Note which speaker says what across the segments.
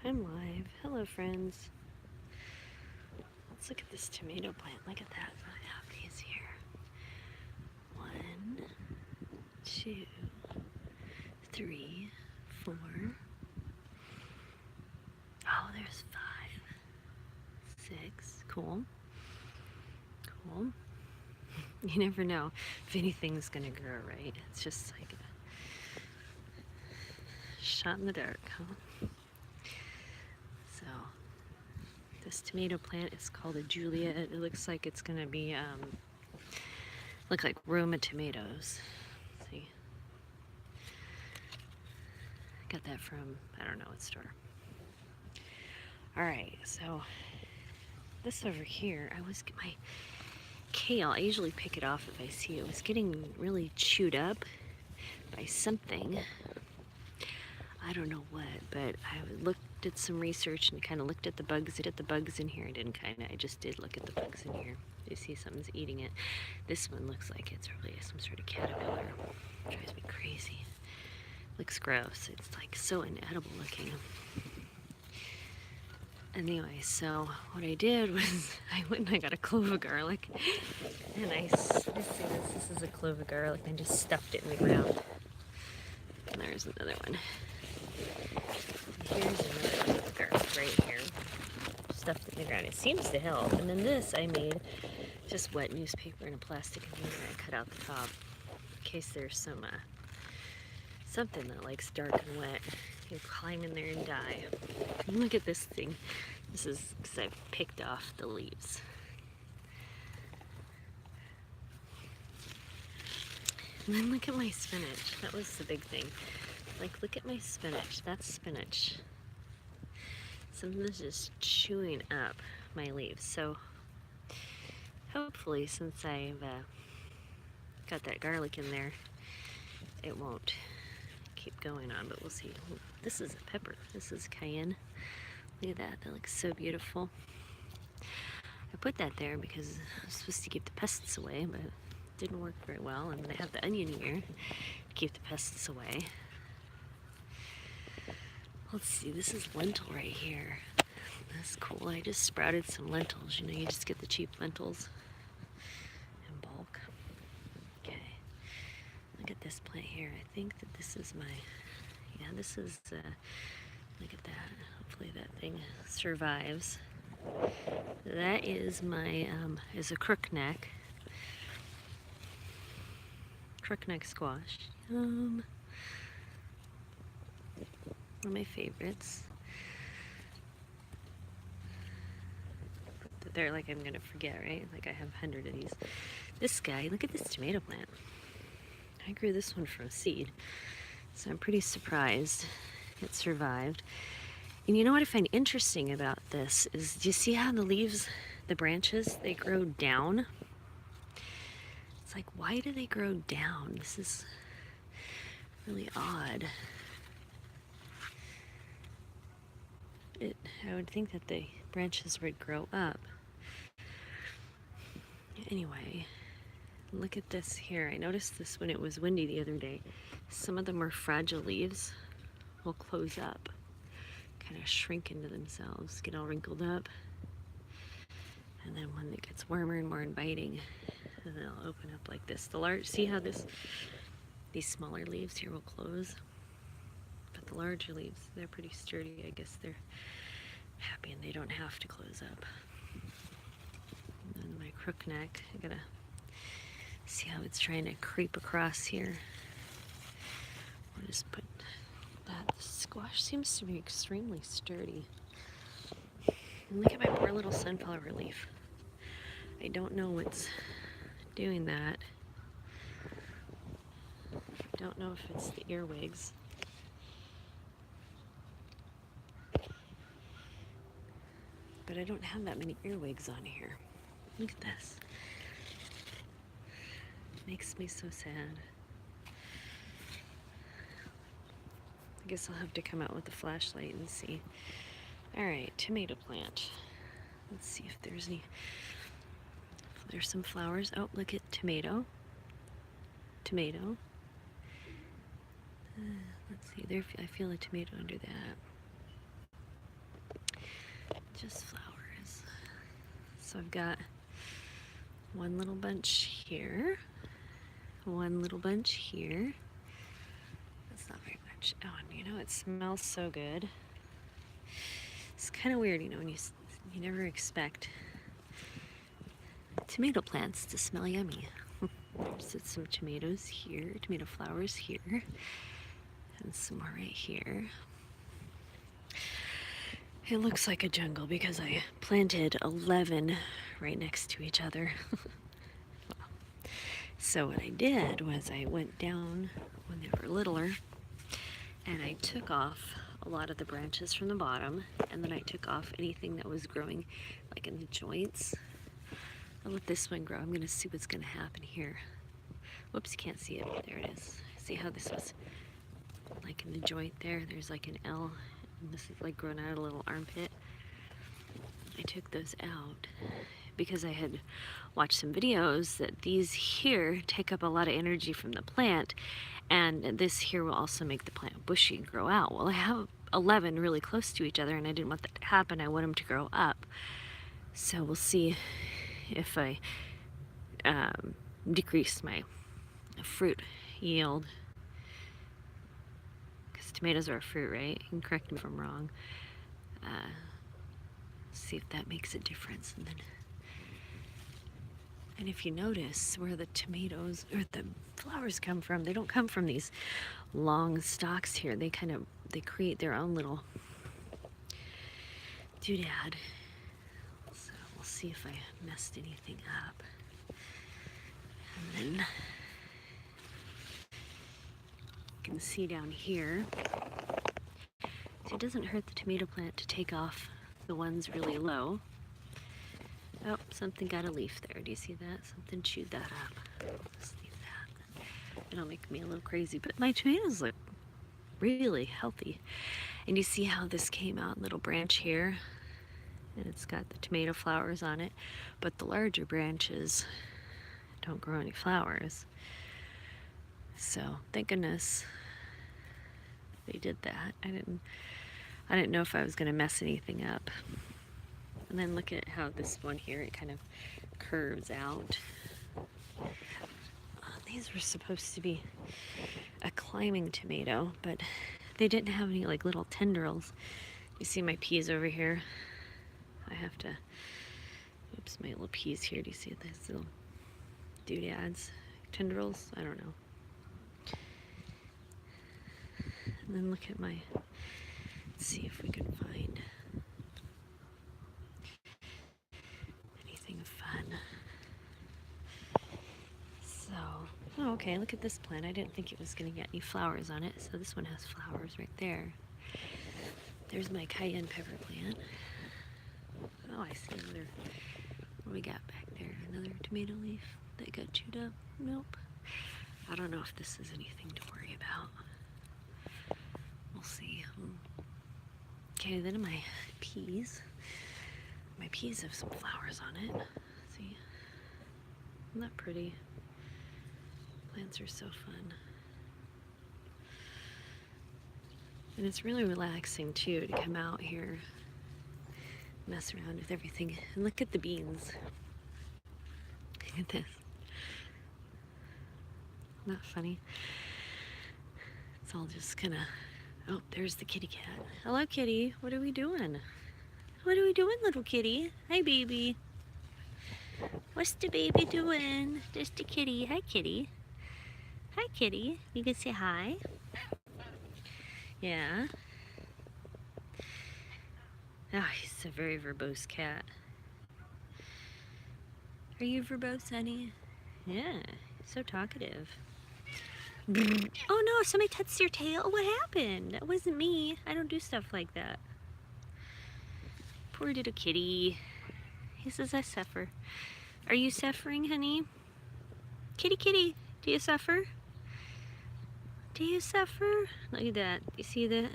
Speaker 1: I'm live. Hello, friends. Let's look at this tomato plant. Look at that. I have these here. 1, 2, 3, 4. Oh, there's 5, 6. Cool. Cool. You never know if anything's gonna grow, right? It's just like a shot in the dark, huh? So this tomato plant is called a Julia. It looks like it's gonna be look like Roma tomatoes. See, got that from I don't know what store. All right, so this over here, my kale. I usually pick it off if I see it was getting really chewed up by something. I don't know what, but I looked at some research and kind of looked at the bugs. The bugs in here. I just did look at the bugs in here. You see something's eating it. This one looks like it's really some sort of caterpillar. It drives me crazy. Looks gross. It's like so inedible looking. Anyway, so what I did was I went and I got a clove of garlic, and this is a clove of garlic, and just stuffed it in the ground. And there's another one. And here's another clove of garlic right here, stuffed it in the ground. It seems to help. And then this I made just wet newspaper in a plastic container. I cut out the top in case there's something that likes dark and wet. You climb in there and die. And look at this thing. This is because I've picked off the leaves. And then look at my spinach. That was the big thing. Like, look at my spinach. That's spinach. Something's just chewing up my leaves. So hopefully, since I've got that garlic in there, it won't keep going on, but we'll see. This is a pepper. This is cayenne. Look at that. That looks so beautiful. I put that there because I was supposed to keep the pests away, but it didn't work very well. And then I have the onion here to keep the pests away. Let's see. This is lentil right here. That's cool. I just sprouted some lentils. You know, you just get the cheap lentils in bulk. Okay. Look at this plant here. I think that this is this is, look at that. Hopefully that thing survives. That is is a crookneck squash. One of my favorites. They're like I'm gonna forget, right? Like I have 100 of these. This guy, look at this tomato plant. I grew this one from seed, so I'm pretty surprised it survived. And you know what I find interesting about this is, do you see how the leaves, the branches, they grow down? It's like, why do they grow down? This is really odd. I would think that the branches would grow up. Anyway, look at this here. I noticed this when it was windy the other day. Some of the more fragile leaves will close up, kind of shrink into themselves, get all wrinkled up. And then when it gets warmer and more inviting, they'll open up like this. See how these smaller leaves here will close? But the larger leaves, they're pretty sturdy. I guess they're happy and they don't have to close up. And then my crookneck, I gotta see how it's trying to creep across here. We'll just put that. The squash seems to be extremely sturdy. And look at my poor little sunflower leaf. I don't know what's doing that. Don't know if it's the earwigs. But I don't have that many earwigs on here. Look at this. It makes me so sad. I guess I'll have to come out with a flashlight and see. All right, tomato plant. Let's see if there's some flowers. Oh, look at tomato. Tomato. Let's see, I feel a tomato under that. just flowers. So I've got one little bunch here, one little bunch here. That's not very much. Oh, and you know, it smells so good. It's kind of weird, you know, when you never expect tomato plants to smell yummy. There's some tomatoes here, tomato flowers here, and some more right here. It looks like a jungle because I planted 11 right next to each other. So what I did was I went down when they were littler and I took off a lot of the branches from the bottom, and then I took off anything that was growing like in the joints. I'll let this one grow. I'm gonna see what's gonna happen here. Whoops, can't see it. There it is. See how this was like in the joint there? There's like an L, and this is like growing out a little armpit. I took those out because I had watched some videos that these here take up a lot of energy from the plant, and this here will also make the plant bushy and grow out. Well, I have 11 really close to each other, and I didn't want that to happen. I want them to grow up. So we'll see if I decrease my fruit yield, because tomatoes are a fruit, right? You can correct me if I'm wrong. See if that makes a difference. And if you notice where the tomatoes or the flowers come from, they don't come from these long stalks here. They create their own little doodad. So we'll see if I messed anything up. And then you can see down here, so it doesn't hurt the tomato plant to take off the ones really low. Oh, something got a leaf there. Do you see that? Something chewed that up. Just leave that. It'll make me a little crazy, but my tomatoes look really healthy. And you see how this came out, little branch here, and it's got the tomato flowers on it, but the larger branches don't grow any flowers. So thank goodness they did that. I didn't know if I was going to mess anything up. And then look at how this one here, it kind of curves out. These were supposed to be a climbing tomato, but they didn't have any like little tendrils. You see my peas over here? I have to, oops, my little peas here. Do you see these little doodads? Tendrils? I don't know. And then look at my, let's see if we can find anything fun. So, oh, okay, look at this plant. I didn't think it was going to get any flowers on it. So this one has flowers right there. There's my cayenne pepper plant. Oh, I see another, what do we got back there? Another tomato leaf that got chewed up? Nope. I don't know if this is anything to worry about. We'll see. Okay, then my peas. My peas have some flowers on it. See? Isn't that pretty? Plants are so fun. And it's really relaxing too to come out here, mess around with everything. And look at the beans. Look at this. Isn't that funny? It's all just kind of, oh, there's the kitty cat. Hello, kitty. What are we doing? What are we doing, little kitty? Hi, baby. What's the baby doing? Just the kitty. Hi, kitty. Hi, kitty. You can say hi. Yeah. Oh, he's a very verbose cat. Are you verbose, honey? Yeah, so talkative. Oh no, somebody touched your tail. What happened? That wasn't me. I don't do stuff like that. Poor little kitty. He says I suffer. Are you suffering, honey? Kitty, kitty, do you suffer? Do you suffer? Look at that. You see that?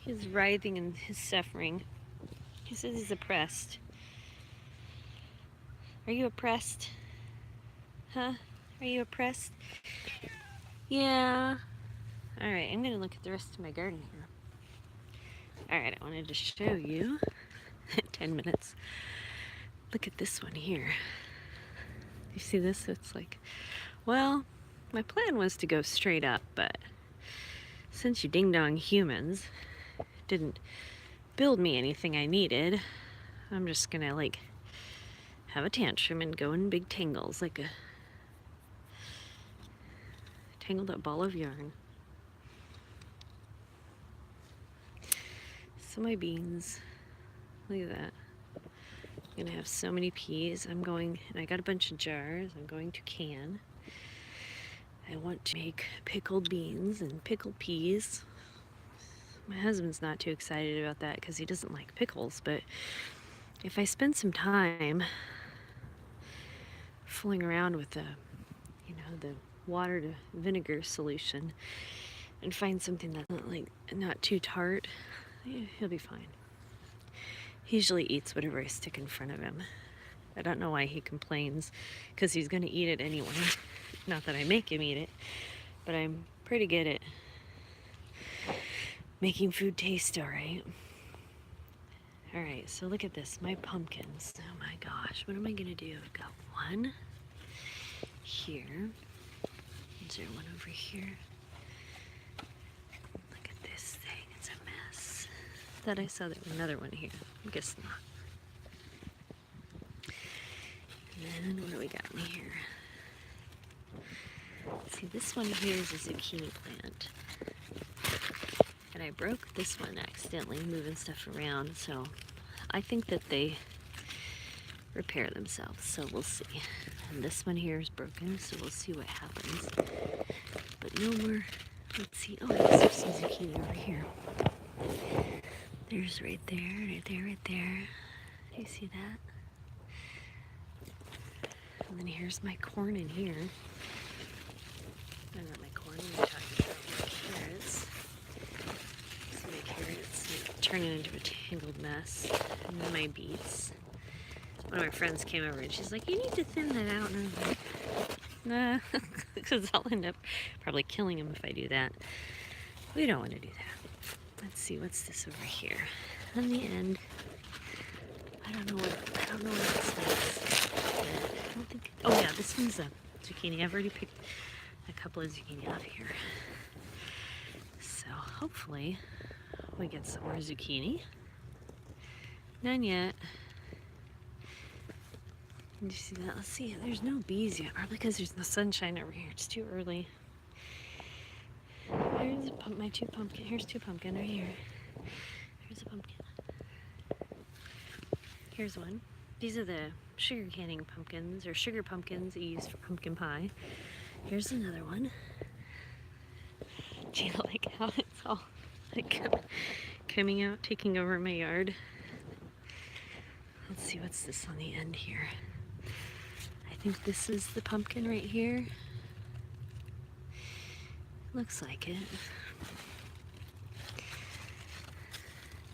Speaker 1: He's writhing in his suffering. He says he's oppressed. Are you oppressed? Huh? Are you oppressed? Yeah. Alright, I'm going to look at the rest of my garden here. Alright, I wanted to show you 10 minutes. Look at this one here. You see this? It's like, well, my plan was to go straight up, but since you ding-dong humans didn't build me anything I needed, I'm just gonna like have a tantrum and go in big tangles, like a tangled up ball of yarn. So my beans, look at that. I'm gonna have so many peas. And I got a bunch of jars. I'm going to can. I want to make pickled beans and pickled peas. My husband's not too excited about that because he doesn't like pickles, but if I spend some time fooling around with the water to vinegar solution and find something that's not too tart, he'll be fine. He usually eats whatever I stick in front of him. I don't know why he complains, because he's going to eat it anyway. Not that I make him eat it, but I'm pretty good at making food taste alright. Alright, so look at this, my pumpkins. Oh my gosh, what am I going to do? I've got one here. Is there one over here? Look at this thing, it's a mess. Thought I saw that another one here. I guess not. And then what do we got in here? See, this one here is a zucchini plant. And I broke this one accidentally moving stuff around, so I think that they repair themselves, so we'll see. And this one here is broken, so we'll see what happens. But no more, let's see. Oh, I guess there's some zucchini over here. There's right there, right there, right there. Do you see that? And then here's my corn in here. I not my corn, I'm talking about my carrots. So my carrots like, turning into a tangled mess. And then my beets. One of my friends came over and she's like, you need to thin that out. And I was like, nah, because I'll end up probably killing them if I do that. We don't want to do that. Let's see, what's this over here? On the end, I don't know what this is. I don't think, oh yeah, this one's a zucchini. I've already picked a couple of zucchini off here. So hopefully we get some more zucchini. None yet. Did you see that? Let's see, there's no bees yet, probably because there's no sunshine over here. It's too early. Here's my two pumpkin. Here's two pumpkin right here. Here's a pumpkin. Here's one. These are the sugar canning pumpkins, or sugar pumpkins that you use for pumpkin pie. Here's another one. Do you like how it's all like coming out, taking over my yard? Let's see, what's this on the end here? I think this is the pumpkin right here. Looks like it.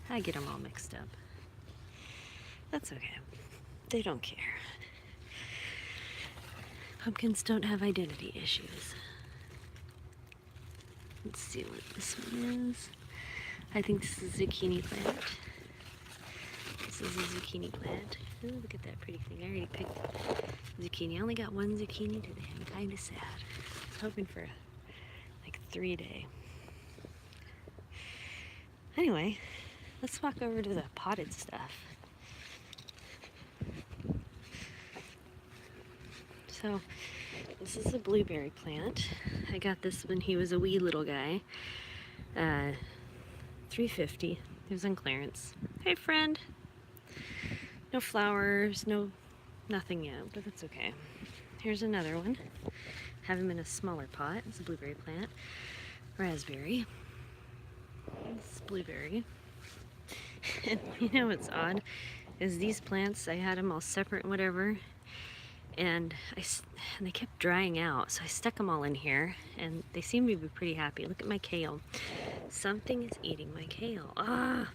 Speaker 1: I get them all mixed up. That's okay. They don't care. Pumpkins don't have identity issues. Let's see what this one is. I think this is a zucchini plant. This is a zucchini plant. Ooh, look at that pretty thing. I already picked zucchini. I only got one zucchini today. I'm kind of sad. I was hoping for like 3 a day. Anyway, let's walk over to the potted stuff. So, this is a blueberry plant. I got this when he was a wee little guy. $3.50. It was on clearance. Hey, friend. No flowers, nothing yet, but that's okay. Here's another one. Have him in a smaller pot. It's a blueberry plant. Raspberry. It's blueberry. And you know what's odd? Is these plants, I had them all separate and whatever, and they kept drying out, so I stuck them all in here, and they seem to be pretty happy. Look at my kale. Something is eating my kale. Ah!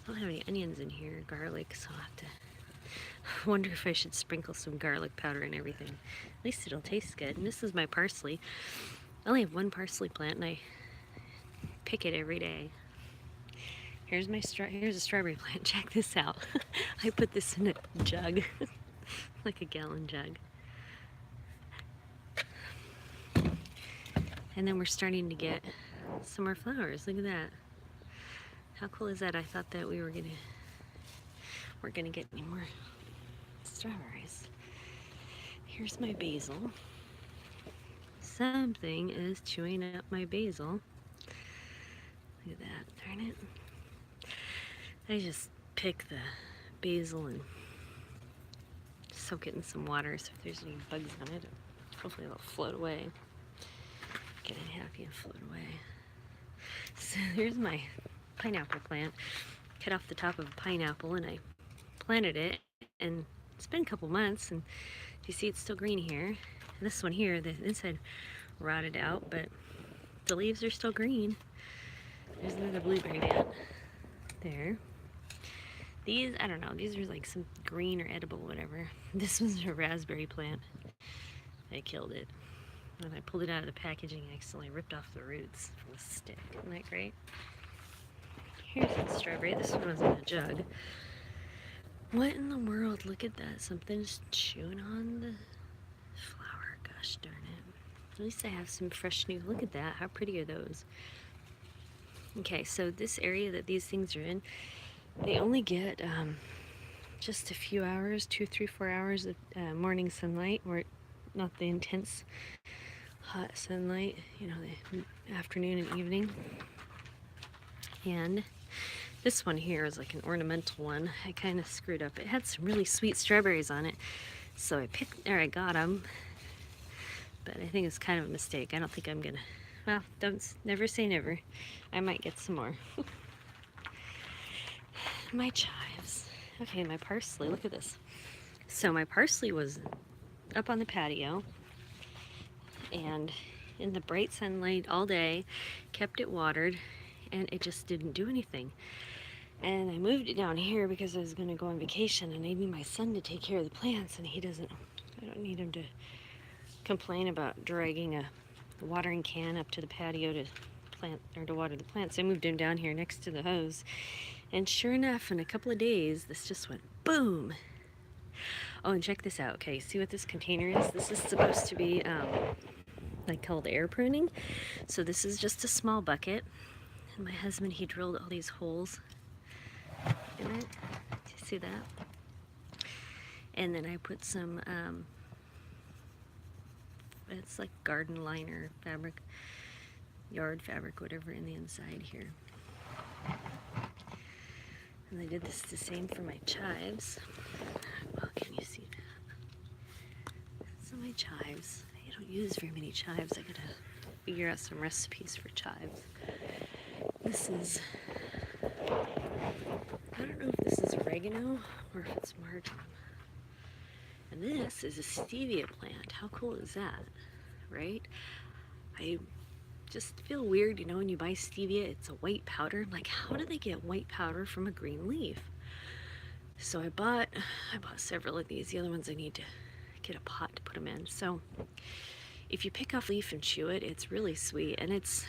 Speaker 1: I don't have any onions in here, garlic, so I'll have to wonder if I should sprinkle some garlic powder and everything. At least it'll taste good. And this is my parsley. I only have one parsley plant, and I pick it every day. here's here's a strawberry plant. Check this out. I put this in a jug, like a gallon jug. And then we're starting to get some more flowers. Look at that. How cool is that? I thought that we're gonna get any more strawberries. Here's my basil. Something is chewing up my basil. Look at that, darn it. I just pick the basil and soak it in some water so if there's any bugs on it, hopefully it'll float away. Get it happy and float away. So here's my pineapple plant. Cut off the top of a pineapple and I planted it, and it's been a couple months, and you see it's still green here. And this one here, the inside rotted out, but the leaves are still green. There's another blueberry mat there. These, I don't know, these are like some green or edible, whatever. This was a raspberry plant. I killed it. When I pulled it out of the packaging, I accidentally ripped off the roots from the stick. Isn't that great? Here's the strawberry. This one was in a jug. What in the world? Look at that. Something's chewing on the flower. Gosh darn it. At least I have some fresh new. Look at that. How pretty are those? Okay, so this area that these things are in, they only get just a few hours, 2, 3, 4 hours of morning sunlight, or not the intense hot sunlight, you know, the afternoon and evening. And this one here is like an ornamental one. I kind of screwed up. It had some really sweet strawberries on it, so I got them. But I think it's kind of a mistake. I don't think I'm gonna. Well, never say never. I might get some more. My chives. Okay, my parsley. Look at this. So my parsley was up on the patio and in the bright sunlight all day, kept it watered, and it just didn't do anything. And I moved it down here because I was going to go on vacation and I need my son to take care of the plants, and I don't need him to complain about dragging a watering can up to the patio to plant or to water the plants. I moved him down here next to the hose, and sure enough, in a couple of days, this just went boom. Oh, and check this out. Okay, see what this container is? This is supposed to be like called air pruning. So this is just a small bucket, and my husband, he drilled all these holes in it. Do you see that? And then I put some it's like garden liner fabric, yard fabric, whatever, in the inside here. And I did this the same for my chives. Well, can you see that? So my chives, I don't use very many chives. I gotta figure out some recipes for chives. This is, I don't know if this is oregano or if it's marjoram. And this is a stevia plant. How cool is that, right? I just feel weird, you know, when you buy stevia, it's a white powder. I'm like, how do they get white powder from a green leaf? So I bought several of these. The other ones I need to get a pot to put them in. So if you pick off leaf and chew it, it's really sweet. And it's,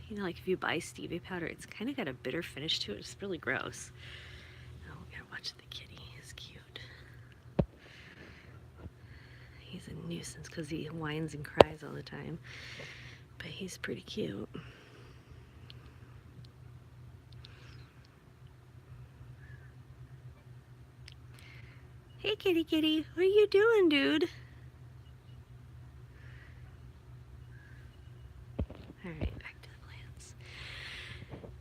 Speaker 1: you know, like if you buy stevia powder, it's kind of got a bitter finish to it. It's really gross. Oh, we gotta watch the kitty. He's cute. He's a nuisance because he whines and cries all the time. But he's pretty cute. Hey kitty kitty, what are you doing, dude? Alright, back to the plants.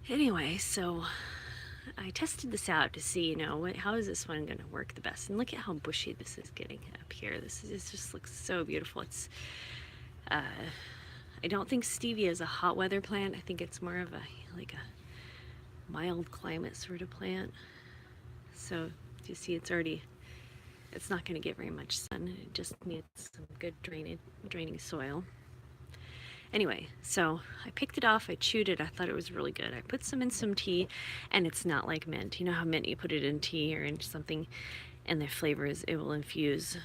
Speaker 1: Anyway, so I tested this out to see, you know, how is this one going to work the best? And look at how bushy this is getting up here. This just looks so beautiful. It's I don't think stevia is a hot weather plant. I think it's more of like a mild climate sort of plant. So you see, it's not going to get very much sun. It just needs some good draining soil. Anyway, so I picked it off, I chewed it, I thought it was really good. I put some in some tea, and it's not like mint. You know how mint, you put it in tea or into something, and the flavor is, it will infuse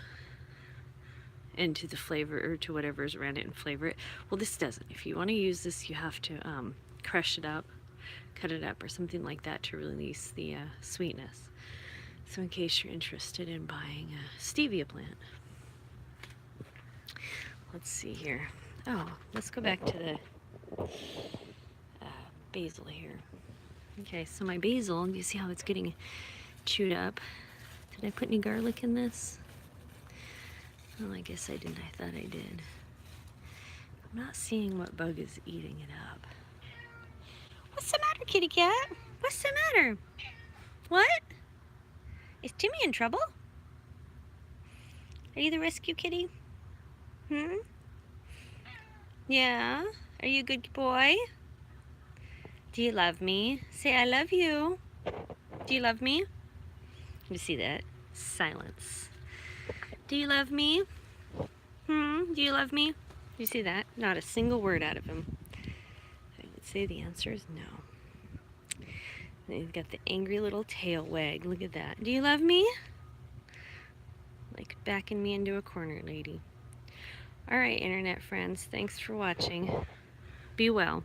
Speaker 1: into the flavor or to whatever's around it and flavor it. Well, this doesn't. If you want to use this, you have to crush it up, cut it up or something like that to release the sweetness. So in case you're interested in buying a stevia plant. Let's see here. Oh, let's go back to the basil here. Okay, so my basil, you see how it's getting chewed up? Did I put any garlic in this? Well, I guess I didn't. I thought I did. I'm not seeing what bug is eating it up. What's the matter, kitty cat? What's the matter? What? Is Timmy in trouble? Are you the rescue kitty? Yeah? Are you a good boy? Do you love me? Say, I love you. Do you love me? You see that? Silence. Do you love me? Do you love me? You see that? Not a single word out of him. I would say the answer is no. And he's got the angry little tail wag. Look at that. Do you love me? Like backing me into a corner, lady. All right, internet friends. Thanks for watching. Be well.